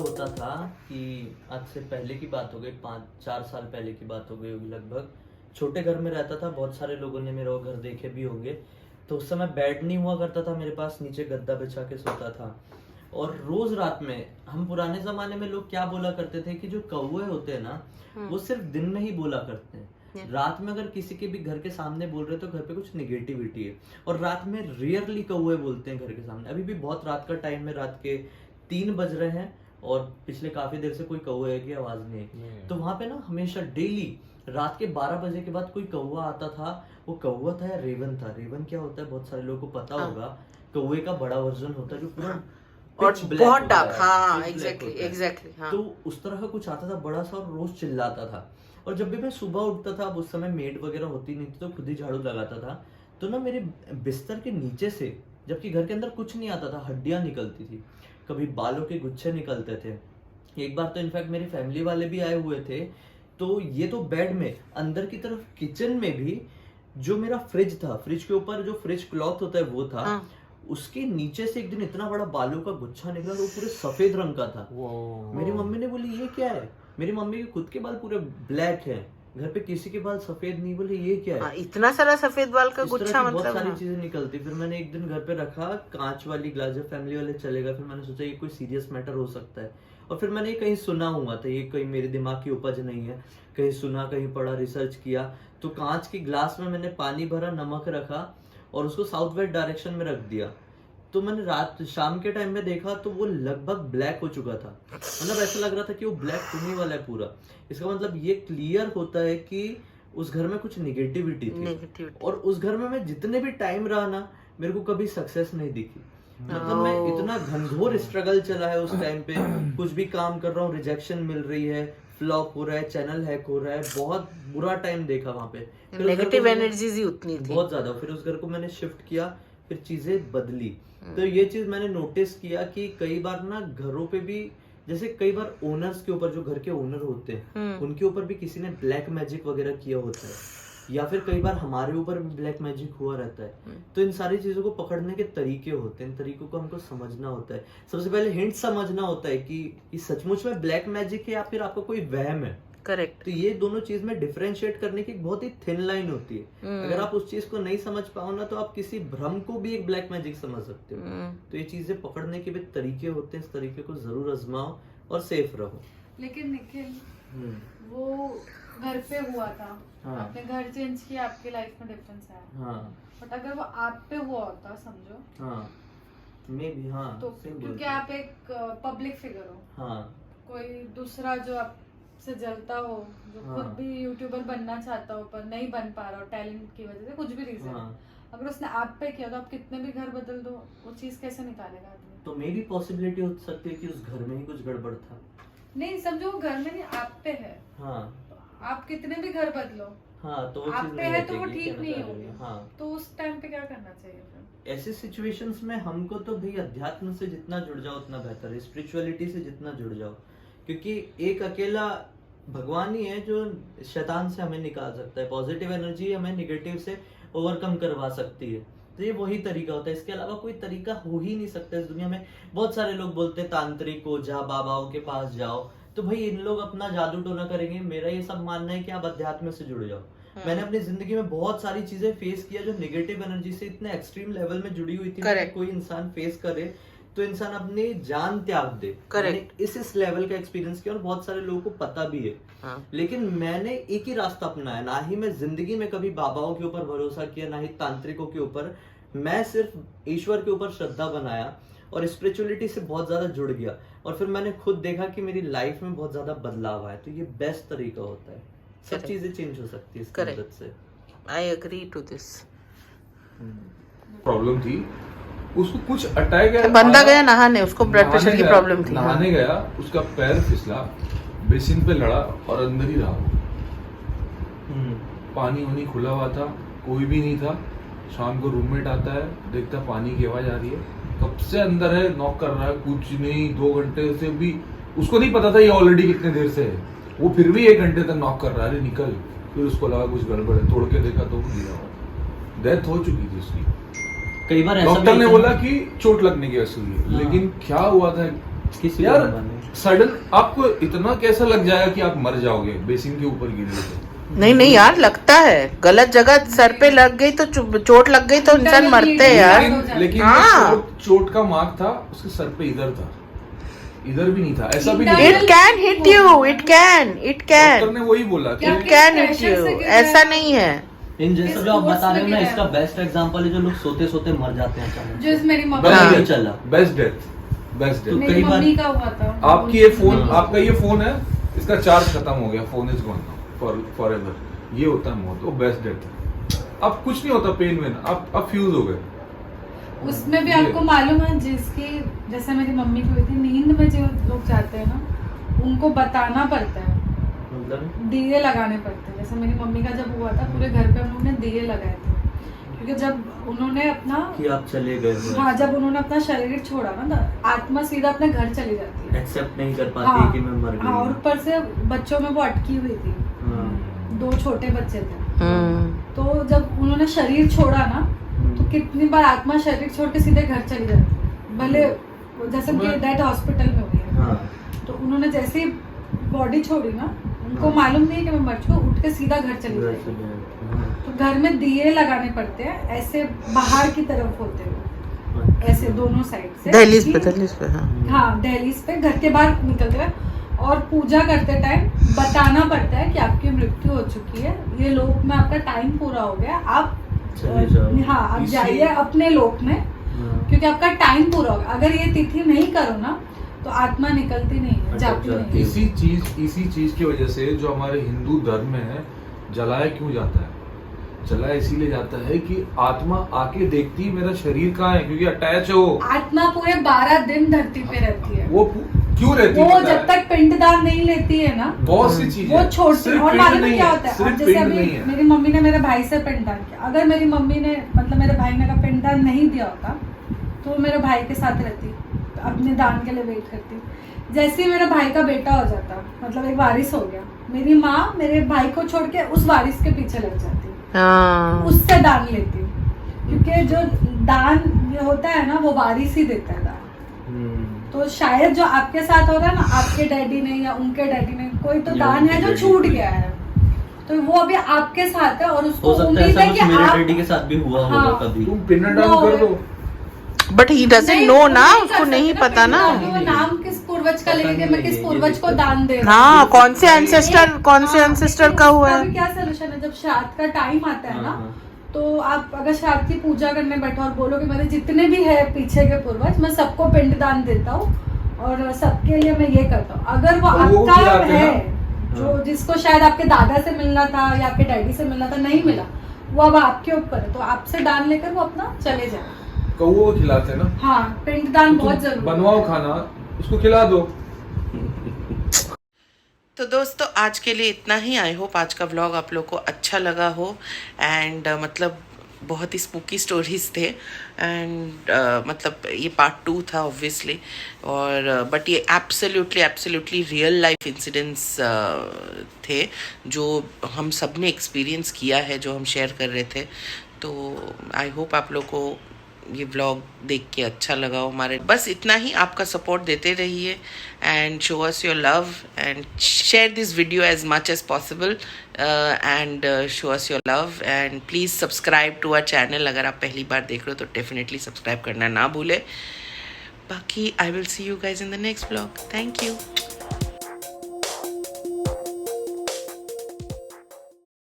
होता था कि आज से पहले की बात हो गई, 5-4 साल पहले की बात हो गई होगी लगभग। छोटे घर में रहता था, बहुत सारे लोगों ने मेरा वो घर देखे भी होंगे। तो उस समय बेड नहीं हुआ करता था मेरे पास, नीचे गद्दा बिछा के सोता था। और रोज रात में हम पुराने जमाने में लोग क्या बोला करते थे कि जो कौवे होते हैं ना, वो सिर्फ दिन में ही बोला करते हैं। रात में अगर किसी के भी घर के सामने बोल रहे तो घर पे कुछ निगेटिविटी है। और रात में रियरली कौवे बोलते हैं घर के सामने। अभी भी बहुत रात का टाइम है, रात के 3 बज रहे हैं और पिछले काफी देर से कोई कौवे की आवाज नहीं है। तो वहां पे ना हमेशा डेली रात के 12 बजे के बाद कोई कौवा आता था। वो कौवा था या रेवन था, रेवन क्या होता है बहुत सारे लोगों को पता होगा। कौवे का बड़ा वर्जन होता है जो पूरा और pitch black बहुत होता डार्क, है, हाँ pitch black एग्जैक्टली होता है। एग्जैक्टली, हाँ। तो उस तरह का कुछ आता था बड़ा सा और रोज चिल्लाता था। और जब भी मैं सुबह उठता था, अब उस समय मेड वगैरह होती नहीं थी तो खुद ही झाड़ू लगाता था, तो ना मेरे बिस्तर के नीचे से, जबकि घर के अंदर कुछ नहीं आता था, हड्डियां निकलती थी, कभी बालों के गुच्छे निकलते थे। एक बार तो इनफैक्ट मेरी फैमिली वाले भी आए हुए थे। तो ये तो बेड में, अंदर की तरफ किचन में भी जो मेरा फ्रिज था, फ्रिज के ऊपर जो फ्रिज क्लॉथ होता है वो था, उसके नीचे से एक दिन इतना बड़ा बालों का गुच्छा निकला तो वो पूरे सफेद रंग का था। मेरी मम्मी ने बोली ये क्या है, मेरी मम्मी के खुद के बाल पूरे ब्लैक हैं, घर पे किसी के बाल सफेद नहीं। बोले ये क्या है, इतना सारा सफेद बाल का इस तरह गुच्छा, की मतलब बहुत सारी हाँ। चीजें निकलती। फिर मैंने एक दिन घर पे रखा कांच वाली ग्लास, जब फैमिली वाले चले गए फिर मैंने सोचा ये कोई सीरियस मैटर हो सकता है। और फिर मैंने कहीं सुना हुआ था, ये कहीं मेरे दिमाग की उपज नहीं है, कहीं सुना कहीं पढ़ा, रिसर्च किया। तो कांच की ग्लास में मैंने पानी भरा, नमक रखा और उसको साउथ वेस्ट डायरेक्शन में रख दिया। तो मैंने रात शाम के टाइम में देखा तो वो लगभग ब्लैक हो चुका था। मतलब ऐसा लग रहा था कि वो ब्लैक होने वाला है पूरा। इसका मतलब ये क्लियर होता है कि उस घर में कुछ निगेटिविटी थी। और उस घर में मैं जितने भी टाइम रहा ना, मेरे को कभी सक्सेस नहीं दिखी। मतलब मैं इतना घनघोर स्ट्रगल चला है उस टाइम पे, कुछ भी काम कर रहा हूँ रिजेक्शन मिल रही है, फ्लॉप हो रहा है, चैनल हैक हो रहा है, बहुत बुरा टाइम देखा वहां पे। नेगेटिव एनर्जीज ही उतनी थी, बहुत ज्यादा। फिर उस घर को मैंने शिफ्ट किया, फिर चीजें बदली। तो ये चीज मैंने नोटिस किया कि कई बार ना घरों पे भी, जैसे कई बार ओनर्स के ऊपर, जो घर के ओनर होते हैं उनके ऊपर भी किसी ने ब्लैक मैजिक वगैरह किया होता है, या फिर कई बार हमारे ऊपर भी ब्लैक मैजिक हुआ रहता है। तो इन सारी चीजों को पकड़ने के तरीके होते हैं, इन तरीकों को हमको समझना होता है। सबसे पहले हिंट समझना होता है कि ये सचमुच में ब्लैक मैजिक है या फिर आपका कोई वहम है। करेक्ट। तो ये दोनों चीज में डिफरेंशिएट करने की बहुत ही थिन लाइन होती है। अगर आप उस चीज को नहीं समझ पाओ ना, तो आप किसी भ्रम को भी एक ब्लैक मैजिक समझ सकते हो। तो ये चीजें पकड़ने के भी तरीके होते हैं, इस तरीके को जरूर आजमाओ और सेफ रहो। लेकिन निखिल, वो घर पे हुआ था, आपने घर चेंज किया, आपकी लाइफ में डिफरेंस आया। बट अगर वो आप पे हुआ होता, समझो मे बी, तो क्योंकि आप एक पब्लिक फिगर हो, कोई दूसरा जो आप से जलता हो, जो खुद भी यूट्यूबर बनना चाहता हो पर नहीं बन पा रहा हो टैलेंट की वजह से, कुछ भी रीजन, अगर उसने आप पे किया तो आप कितने भी घर बदल दो, वो चीज कैसे निकालेगा आदमी? तो मे भी पॉसिबिलिटी हो सकती है कि उस घर में ही कुछ गड़बड़ था। नहीं, समझो वो घर में नहीं, आप पे है। आप कितने भी घर बदलो, तो वो आप पे है तो वो ठीक नहीं होगी। तो उस टाइम पे क्या करना चाहिए फिर? ऐसे सिचुएशंस में हमको तो भाई अध्यात्म से जितना जुड़ जाओ उतना बेहतर है, स्पिरिचुअलिटी से जितना जुड़ जाओ, क्योंकि एक अकेला भगवान ही है जो शैतान से हमें निकाल सकता है। पॉजिटिव एनर्जी हमें निगेटिव से ओवरकम करवा सकती है। तो ये वही तरीका होता है, इसके अलावा कोई तरीका हो ही नहीं सकता इस दुनिया में। बहुत सारे लोग बोलते हैं तांत्रिक को जा, बाबाओं के पास जाओ, तो भाई इन लोग अपना जादू टोना करेंगे। मेरा ये सब मानना है कि आप अध्यात्म से जुड़ जाओ। मैंने अपनी जिंदगी में बहुत सारी चीजें फेस किया जो नेगेटिव एनर्जी से इतने एक्सट्रीम लेवल में जुड़ी हुई थी। कोई इंसान फेस करे तो इंसान अपनी जान त्याग दे। मैंने इस लेवल का एक्सपीरियंस किया और बहुत सारे लोगों को पता भी है। लेकिन मैंने एक ही रास्ता अपनाया, ना ही मैं जिंदगी में कभी बाबाओं के ऊपर भरोसा किया, ना ही तांत्रिकों के ऊपर। मैं सिर्फ ईश्वर के ऊपर श्रद्धा बनाया और स्पिरिचुअलिटी से बहुत ज्यादा जुड़ गया। और फिर मैंने खुद देखा कि मेरी लाइफ में बहुत ज्यादा बदलाव आया। तो ये बेस्ट तरीका होता है, सब चीजें चेंज हो सकती है इसकी मदद से। I agree to this. Problem थी, उसको कुछ अटैक गया, बंदा गया नहाने, उसको ब्लड प्रेशर की प्रॉब्लम थी। नहाने गया, उसका पैर फिसला, बेसिन पे लड़ा और अंदर ही रहा। पानी वानी खुला हुआ था, कोई भी नहीं था। शाम को रूममेट आता है, देखता पानी की आवाज आ रही है, कब से अंदर है, नॉक कर रहा है, कुछ नहीं। 2 घंटे से भी उसको नहीं पता था ये ऑलरेडी कितने देर से है, वो फिर भी 1 घंटे तक नॉक कर रहा है, अरे निकल। फिर उसको लगा कुछ गड़बड़ है, तोड़ के देखा तो गिरा हुआ, डेथ हो चुकी थी उसकी। कई बार डॉक्टर ने बोला कि चोट लगने की वजह से हुई है, लेकिन क्या हुआ था किसी यार को नहीं। सडन आपको इतना कैसा लग जाएगा कि आप मर जाओगे बेसिन के ऊपर गिरे तो? नहीं नहीं यार, लगता है गलत जगह सर पे लग गई तो चोट लग गई तो इंसान मरते हैं यार। लेकिन हाँ। चोट का मार्क था उसके सर पे, इधर था, इधर भी नहीं था, ऐसा भी नहीं। It can hit you, it can doctor ने वही बोला कि इट कैन हिट यू, ऐसा नहीं है। इन जैसे जो आप बता रहे हो ना, इसका बेस्ट एग्जांपल है जो लोग सोते सोते मर जाते हैं अचानक। जो मेरी पता मम्मी नहीं चला। Best death, best death. मेरी कई बार- मम्मी का हुआ था। आपकी ये फोन, आपका ये फोन है, इसका चार्ज खत्म हो गया, phone is gone for ever, ये होता है मौत, वो बेस्ट डेथ है। अब कुछ नहीं होता, पेन वेन, अब फ्यूज हो गए। उसमें भी आपको मालूम है, जिसकी जैसे मेरी मम्मी की हुई थी, नींद में जो लोग जाते हैं ना, उनको बताना पड़ता है, मतलब दिए लगाने पड़ते हैं। जैसे मेरी मम्मी का जब हुआ था, पूरे घर पे उन्होंने दिए लगाए थे, क्योंकि जब उन्होंने अपना कि आप चले गए हो। हाँ, जब उन्होंने अपना शरीर छोड़ा ना, तो आत्मा सीधा अपने घर चली जाती है। एक्सेप्ट नहीं कर पाती कि मैं मर गई हाँ, और हूँ। ऊपर से बच्चों में वो अटकी हुई थी, हाँ। 2 छोटे बच्चे थे। तो जब उन्होंने शरीर छोड़ा ना, तो कितनी बार आत्मा शरीर छोड़ के सीधे घर चली जाती है, भले जैसे कि डेड हॉस्पिटल में हुई है। हाँ। तो उन्होंने जैसे ही बॉडी छोड़ी ना, उनको मालूम नहीं है कि मैं मर चुकी हूँ, उठ के सीधा घर चली जाएगी। तो घर में दिए लगाने पड़ते हैं, ऐसे बाहर की तरफ होते हुए, ऐसे दोनों साइड से। दहलीज पे, कि- दहलीज पे, हाँ। हाँ, दहलीज पे घर के बाहर निकलते हैं, और पूजा करते टाइम बताना पड़ता है कि आपकी मृत्यु हो चुकी है, ये लोक में आपका टाइम पूरा हो गया, आप चले जाओ। हाँ, आप इसी- जाइए अपने लोक में, हाँ। क्योंकि आपका टाइम पूरा होगा। अगर ये तिथि नहीं करो ना, तो आत्मा निकलती नहीं है, जाती नहीं है। इसी चीज की वजह से जो हमारे हिंदू धर्म में है, जलाया क्यों जाता है? जलाया इसीलिए जाता है कि आत्मा आके देखती है मेरा शरीर कहाँ है, क्योंकि अटैच है वो। आत्मा पूरे 12 दिन धरती पे रहती है। वो क्यों रहती है? वो पता जब है? तक पिंडदान नहीं लेती है ना, बहुत सी चीजें वो छोड़ती है। सिर्फ और पिंड मालूम है नहीं क्या है, होता है, सिर्फ अब जैसे पिंड अभी नहीं है। मेरी मम्मी ने मेरे भाई से पिंडदान किया, अगर मेरी मम्मी ने, मतलब मेरे भाई ने का पिंडदान नहीं दिया होता, तो वो मेरे भाई के साथ रहती, अपने दान के लिए वेट करती। जैसे ही मेरे भाई का बेटा हो जाता, मतलब एक वारिस हो गया, मेरी माँ मेरे भाई को छोड़ के उस वारिस के पीछे लग जाती, हाँ। उससे दान लेती, क्योंकि जो दान ये होता है ना, वो वारिस ही देता है दान। तो शायद जो आपके साथ हो रहा है ना, आपके डैडी ने या उनके डैडी ने, कोई तो दान है जो छूट गया है, तो वो अभी आपके साथ है, और उसको हो सकता है उम्मीद ऐसा है कुछ कि मेरे आप डैडी के साथ भी हुआ होगा हाँ। कभी। तुम पिंडदान वो- कर दो। बट ही डजंट नहीं, नो वो ना, नहीं उसको कर नहीं सकते पता ना। पिंडदान, वो नाम किस पूर्वज का पता लेके नहीं मैं किस है, पूर्वज ये को दिक्कत दान दे रहा हाँ, हूँ। कौन से एंसेस्टर, कौन से हाँ, एंसेस्टर लेकिन का हुआ उसका है? भी क्या सोल्यूशन है, जब श्राद्ध का टाइम आता है ना, हाँ। तो आप अगर श्राद्ध की पूजा करने बैठो और बोलो कि मेरे जितने भी है पीछे के पूर्वज, मैं सबको पिंडदान देता हूँ और सबके लिए मैं ये करता हूँ, अगर वो तो वो आपका खिलाते है, ना। जो जिसको शायद आपके दादा से मिलना था या आपके डैडी से मिलना था, नहीं मिला, वो अब आपके ऊपर है, तो आपसे दान लेकर वो अपना चले जाए। कौओं को खिलाते हैं ना, हाँ, पिंडदान तो बहुत तुम जरूरी बनवाओ है। खाना, उसको खिला दो। तो दोस्तों आज के लिए इतना ही। आई होप आज का व्लॉग आप लोग को अच्छा लगा हो, एंड मतलब बहुत ही स्पूकी स्टोरीज थे, एंड मतलब ये पार्ट 2 था ऑब्वियसली, और बट ये एब्सोल्युटली रियल लाइफ इंसिडेंट्स थे जो हम सब ने एक्सपीरियंस किया है, जो हम शेयर कर रहे थे। तो आई होप आप लोग को ये व्लॉग देख के अच्छा लगा हो। हमारे बस इतना ही, आपका सपोर्ट देते रहिए and show us your love and share this video as much as possible and show us your love and please subscribe to our channel. अगर आप पहली बार देख रहे हो तो डेफिनेटली सब्सक्राइब करना ना भूले। बाकी I will see you guys in the next vlog. Thank you.